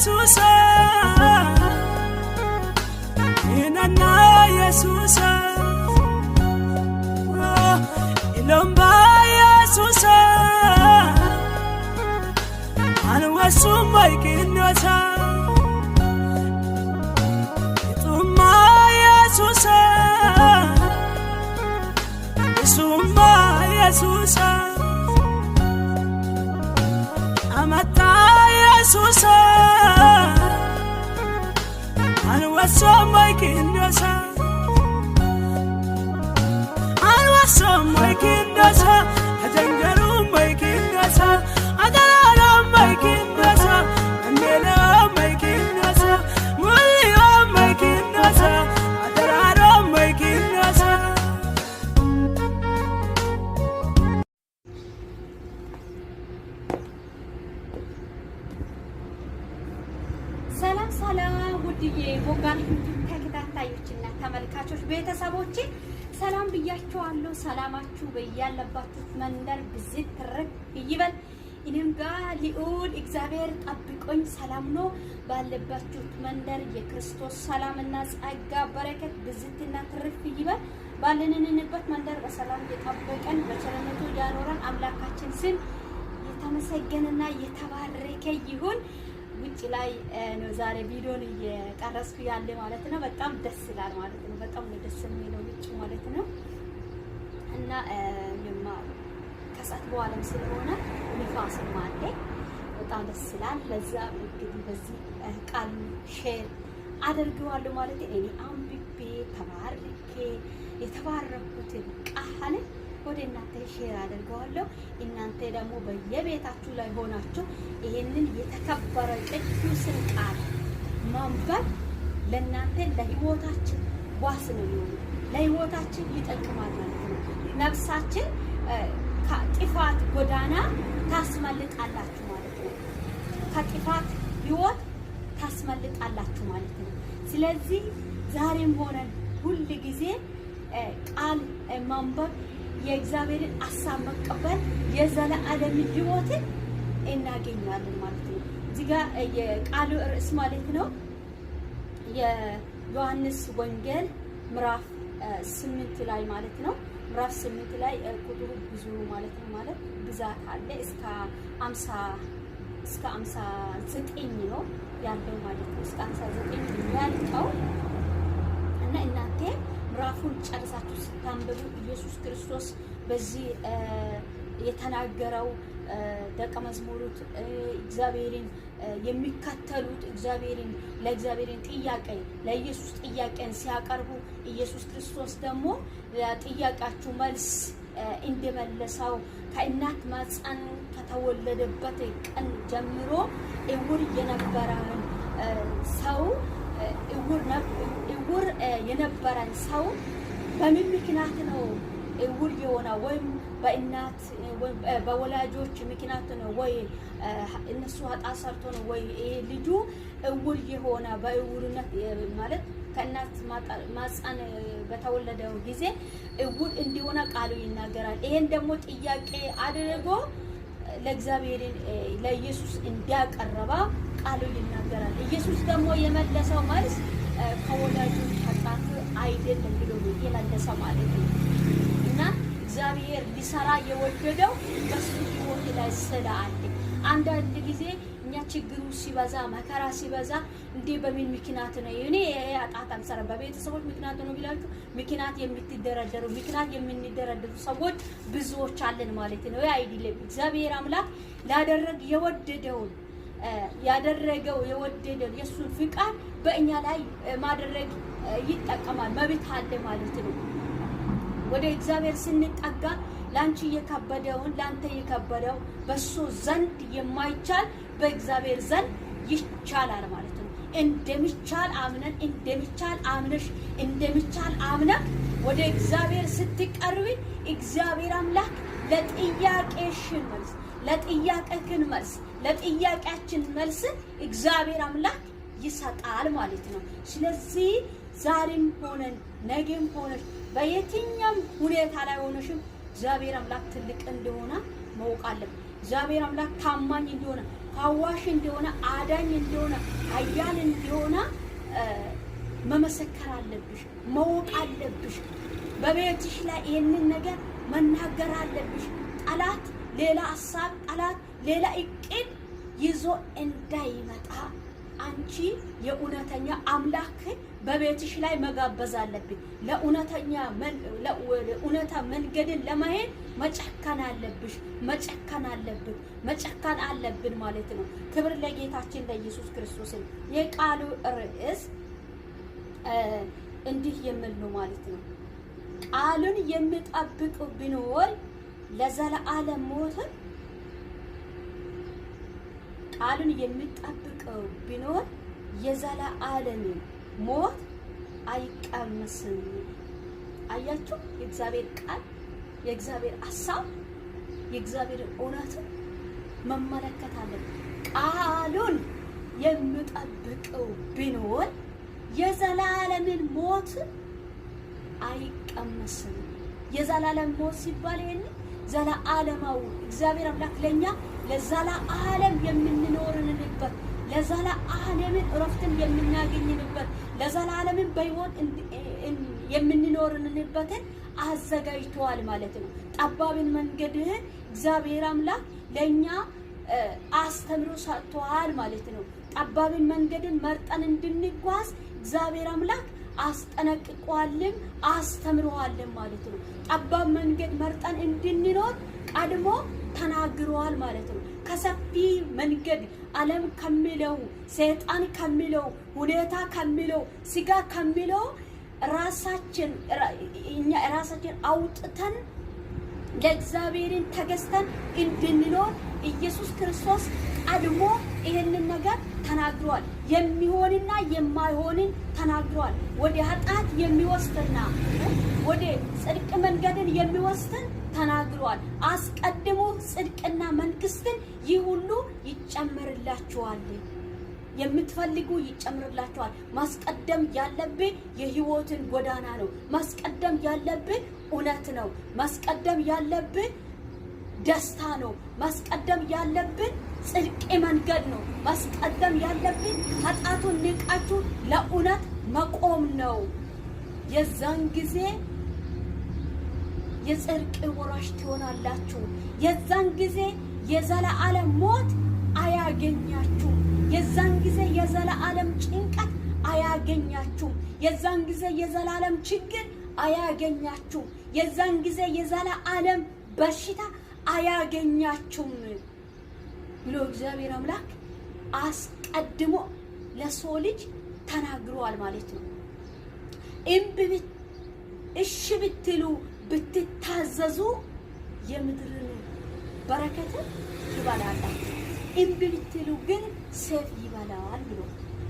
ኢየሱስ ኢናና ኢየሱስ ኢሎምባ ኢየሱስ አንወሱም ማይኪኖታ ኢጡማ ኢየሱስ ኢሱማ ኢየሱስ አመጣ ኢየሱስ አንወሱም ማይኪኖታ አንወሱም ማይኪኖታ አጀንገሩ ማይኪኖታ አዳራ ማይኪኖታ እንዴና ማይኪኖታ ሙሊዮ ማይኪኖታ አዳራ ማይኪኖታ ሰላም ሰላም ውድዬ ቦጋል ተከታታዮችና ተመልካቾች ቤተሰቦቼ ሰላም ብያችኋለሁ። ሰላማችሁ በያለባችሁ መንደር ብዝት ትርፍ ይበል። እኔም ጋር ልዑል እግዚአብሔር ጠብቆኝ ሰላም ነው። ባለባችሁ መንደር የክርስቶስ ሰላምና ጸጋ በረከት ብዝትና ትርፍ ይበል። ባለንንበት መንደር በሰላም የጠበቀን በቸርነቱ ያኖረን አምላካችን ስም የተመሰገነና የተባረከ ይሁን። ውጭ ላይ ነው ዛሬ ቪዲዮን እየቀረስኩ ያለ ማለት ነው። በጣም ደስ ይላል ማለት ነው። በጣም ደስ የሚለው ውጭ ማለት ነው። እና ከሰዓት በኋላም ስለሆነ ንፋስም አለ። በጣም ደስ ይላል። ለዛ እንግዲህ በዚህ ቃል ሼር አደርገዋለሁ ማለት እኔ አንብቤ ተባርኬ የተባረኩትን ቃል ወደ እናንተ ሼር አደርገዋለሁ። እናንተ ደግሞ በየቤታችሁ ላይ ሆናችሁ ይሄንን የተከበረ ቅዱስን ቃል ማንበብ ለእናንተ ለህይወታችን ዋስ ነው የሚሆነው፣ ለህይወታችን ይጠቅማል ማለት ነው። ነፍሳችን ከጥፋት ጎዳና ታስመልጣላችሁ ማለት ነው። ከጥፋት ህይወት ታስመልጣላችሁ ማለት ነው። ስለዚህ ዛሬም ሆነን ሁል ጊዜ ቃል ማንበብ የእግዚአብሔርን ሐሳብ መቀበል የዘላለም ህይወትን እናገኛለን ማለት ነው። እዚህ ጋር የቃሉ ርዕስ ማለት ነው የዮሐንስ ወንጌል ምዕራፍ 8 ላይ ማለት ነው። ምዕራፍ 8 ላይ ቁጥሩ ብዙ ማለት ነው። ማለት ብዛት አለ እስከ 59 ነው ያለው ማለት ነው። እስከ 59 ያልቀው እና እናንተ ምዕራፉን ጨርሳችሁ ስታንብቡ ኢየሱስ ክርስቶስ በዚህ የተናገረው ደቀ መዝሙሩት እግዚአብሔርን የሚከተሉት ለእግዚአብሔርን ጥያቄ ለኢየሱስ ጥያቄን ሲያቀርቡ ኢየሱስ ክርስቶስ ደግሞ ጥያቄያችሁ መልስ እንደመለሰው ከእናት ማህፀን ከተወለደበት ቀን ጀምሮ እውር የነበረን ሰው እውር የነበረን ሰው በምን ምክንያት ነው እውር የሆነ? ወይም በእናት ወይም በወላጆች ምክንያት ነው ወይ እነሱ ኃጢአት ሰርቶ ነው ወይ ልጁ እውር የሆነ? በእውርነት ማለት ከእናት ማህፀን በተወለደው ጊዜ እውር እንዲሆነ ቃሉ ይናገራል። ይሄን ደግሞ ጥያቄ አድርጎ ለእግዚአብሔር ለኢየሱስ እንዲያቀርባ ቃሉ ይናገራል። ኢየሱስ ደግሞ የመለሰው መልስ ከወላጆች ኃጢአት አይደለም ብሎ የመለሰው ማለት ነው። እና እግዚአብሔር ሊሰራ የወደደው በሱ ህይወት ላይ ስላለ አንዳንድ ጊዜ እኛ ችግሩ ሲበዛ መከራ ሲበዛ እንዴ በምን ምክንያት ነው እኔ ኃጢአት አልሰራ በቤተሰቦች ምክንያት ነው ብላችሁ ምክንያት የምንደረደሩ ሰዎች ብዙዎች አለን ማለት ነው። አይደለም እግዚአብሔር አምላክ ላደረግ የወደደውን የወደደው የሱን ፍቃድ በእኛ ላይ ማድረግ ይጠቀማል መብት አለ ማለት ነው። ወደ እግዚአብሔር ስንጠጋ ላንቺ የከበደውን ላንተ የከበደው በሱ ዘንድ የማይቻል በእግዚአብሔር ዘንድ ይቻላል ማለት ነው። እንደሚቻል አምነሽ ወደ እግዚአብሔር ስትቀርቢ እግዚአብሔር አምላክ ለጥያቄያችን መልስ እግዚአብሔር አምላክ ይሰጣል ማለት ነው። ስለዚህ ዛሬም ሆነን ነገም ሆነሽ በየትኛውም ሁኔታ ላይ ሆነሽም እግዚአብሔር አምላክ ትልቅ እንደሆነ ማወቅ አለብን። እግዚአብሔር አምላክ ታማኝ እንደሆነ ፈዋሽ እንደሆነ አዳኝ እንደሆነ ኃያል እንደሆነ መመሰከር አለብሽ፣ ማወቅ አለብሽ። በቤትሽ ላይ ይህንን ነገር መናገር አለብሽ። ጠላት ሌላ ሀሳብ፣ ጠላት ሌላ እቅድ ይዞ እንዳይመጣ አንቺ የእውነተኛ አምላክ በቤትሽ ላይ መጋበዝ አለብኝ። ለእውነታ መንገድን ለመሄድ መጨከን አለብሽ፣ መጨከን አለብን፣ መጨከን አለብን ማለት ነው። ክብር ለጌታችን ለኢየሱስ ክርስቶስ። የቃሉ ርዕስ እንዲህ የሚል ነው ማለት ነው። ቃሉን የሚጠብቅ ቢኖር ለዘላለም ሞት፣ ቃሉን የሚጠብቀው ቢኖር የዘላለም ሞት አይቀመስም። አያችሁ፣ የእግዚአብሔር ቃል፣ የእግዚአብሔር ሐሳብ፣ የእግዚአብሔር እውነት መመለከት አለብን። ቃሉን የሚጠብቀው ቢኖር የዘላለምን ሞት አይቀመስም። የዘላለም ሞት ሲባል ይሄን ዘላለማዊ እግዚአብሔር አምላክ ለኛ ለዘላለም የምንኖርንበት፣ ለዘላለም እረፍትን የምናገኝበት፣ ለዘላለም በሕይወት የምንኖርንበትን አዘጋጅቷል ማለት ነው። ጠባብን መንገድህን እግዚአብሔር አምላክ ለኛ አስተምሮ ሰጥቷል ማለት ነው። ጠባብን መንገድን መርጠን እንድንጓዝ እግዚአብሔር አምላክ አስጠነቅቋልም አስተምሯልም ማለት ነው። ጠባብ መንገድ መርጠን እንድንኖር ቀድሞ ተናግሯል ማለት ነው። ከሰፊ መንገድ ዓለም ከሚለው፣ ሰይጣን ከሚለው፣ ሁኔታ ከሚለው፣ ስጋ ከሚለው ራሳችን አውጥተን ለእግዚአብሔርን ተገዝተን እንድንኖር ኢየሱስ ክርስቶስ ቀድሞ ይህንን ነገር ተናግሯል። የሚሆንና የማይሆንን ተናግሯል። ወደ ኃጢአት የሚወስድና ወደ ጽድቅ መንገድን የሚወስድን ተናግሯል። አስቀድሞ ጽድቅና መንግስትን ይህ ሁሉ ይጨመርላችኋል። የምትፈልጉ ይጨምርላችኋል። ማስቀደም ያለብን የህይወትን ጎዳና ነው። ማስቀደም ያለብን እውነት ነው። ማስቀደም ያለብን ደስታ ነው። ማስቀደም ያለብን ጽድቅ መንገድ ነው። ማስቀደም ያለብን ኃጢአቱን ንቃችሁ ለእውነት መቆም ነው። የዛን ጊዜ የጽድቅ ወራሽ ትሆናላችሁ። የዛን ጊዜ የዘላለም ሞት አያገኛችሁም። የዛን ጊዜ የዘላለም ጭንቀት አያገኛችሁም። የዛን ጊዜ የዘላለም ችግር አያገኛችሁም። የዛን ጊዜ የዘላለም በሽታ አያገኛችሁም ብሎ እግዚአብሔር አምላክ አስቀድሞ ለሰው ልጅ ተናግሯል ማለት ነው። እሺ ብትሉ ብትታዘዙ የምድርን በረከት ይበላላችሁ። እምቢ ብትሉ ግን ሰይፍ ይበላል ብሎ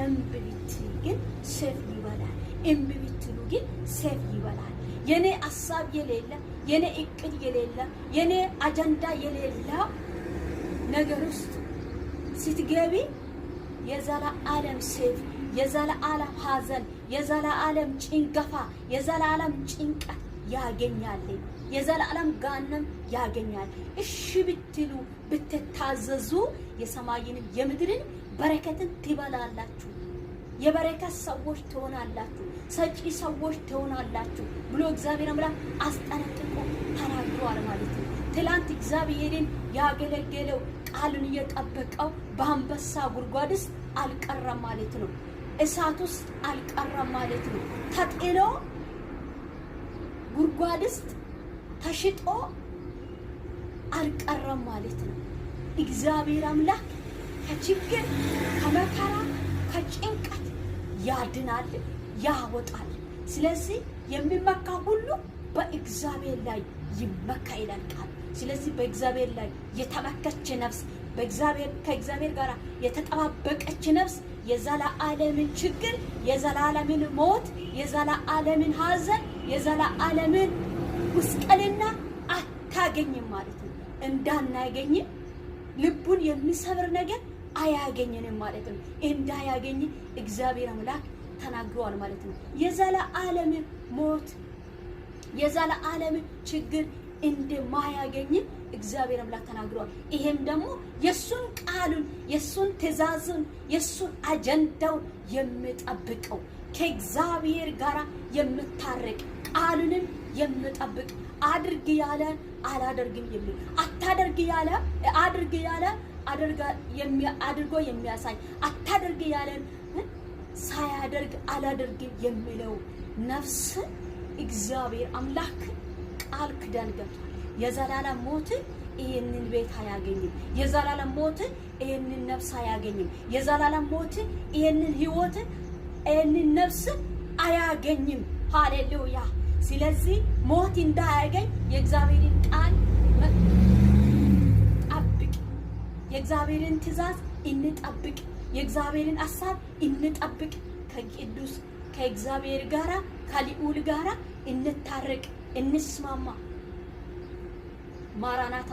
እምቢ ብትሉ ግን ሰይፍ ይበላል። እምቢ ብትሉ ግን ሰይፍ ይበላል። የኔ ሐሳብ የሌለ፣ የኔ እቅድ የሌለ፣ የኔ አጀንዳ የሌለ ነገር ውስጥ ስትገቢ የዘላለም ሰይፍ፣ የዘላለም ሐዘን፣ የዘላለም ጭንገፋ፣ የዘላለም ጭንቀት ያገኛል። የዘላለም ጋነም ያገኛል። እሺ ብትሉ ብትታዘዙ የሰማይንም የምድርን በረከትን ትበላላችሁ። የበረከት ሰዎች ትሆናላችሁ፣ ሰጪ ሰዎች ትሆናላችሁ ብሎ እግዚአብሔር አምላክ አስጠነቅቆ ተናግሯል ማለት ነው። ትላንት እግዚአብሔርን ያገለገለው ቃሉን እየጠበቀው በአንበሳ ጉድጓድ ውስጥ አልቀረም ማለት ነው። እሳት ውስጥ አልቀረም ማለት ነው። ተጥሎ ጉድጓድ ውስጥ ተሽጦ አልቀረም ማለት ነው። እግዚአብሔር አምላክ ከችግር፣ ከመከራ፣ ከጭንቀት ያድናል፣ ያወጣል። ስለዚህ የሚመካ ሁሉ በእግዚአብሔር ላይ ይመካ ይላል ቃል። ስለዚህ በእግዚአብሔር ላይ የተመከች ነፍስ፣ ከእግዚአብሔር ጋር የተጠባበቀች ነፍስ የዘላለምን ችግር፣ የዘላለምን ሞት፣ የዘላለምን ሐዘን፣ የዘላለምን ጉስቁልና አታገኝም ማለት ነው። እንዳናገኝ ልቡን የሚሰብር ነገር አያገኘንም ማለት ነው። እንዳያገኝ እግዚአብሔር አምላክ ተናግሯል ማለት ነው። የዘላለም ሞት፣ የዘላለም ችግር፣ እንደማያገኝ እግዚአብሔር አምላክ ተናግሯል። ይሄም ደግሞ የሱን ቃሉን የሱን ትእዛዙን የሱን አጀንዳው የሚጠብቀው ከእግዚአብሔር ጋር የምታረቅ ቃሉንም የምጠብቅ አድርግ ያለ አላደርግም የሚል አታደርግ ያለ አድርግ ያለ አድርጎ የሚያሳይ አታደርግ ያለን ሳያደርግ አላደርግም የሚለው ነፍስ እግዚአብሔር አምላክ ቃል ኪዳን ገብቷል። የዘላለም ሞት ይሄንን ቤት አያገኝም። የዘላለም ሞት ይሄንን ነፍስ አያገኝም። የዘላለም ሞት ይሄንን ህይወት ይሄንን ነፍስ አያገኝም። ሃሌሉያ። ስለዚህ ሞት እንዳያገኝ የእግዚአብሔርን ቃል ጠብቅ፣ የእግዚአብሔርን ትእዛዝ እንጠብቅ፣ የእግዚአብሔርን ሐሳብ እንጠብቅ። ከቅዱስ ከእግዚአብሔር ጋራ ከልዑል ጋራ እንታረቅ፣ እንስማማ። ማራናታ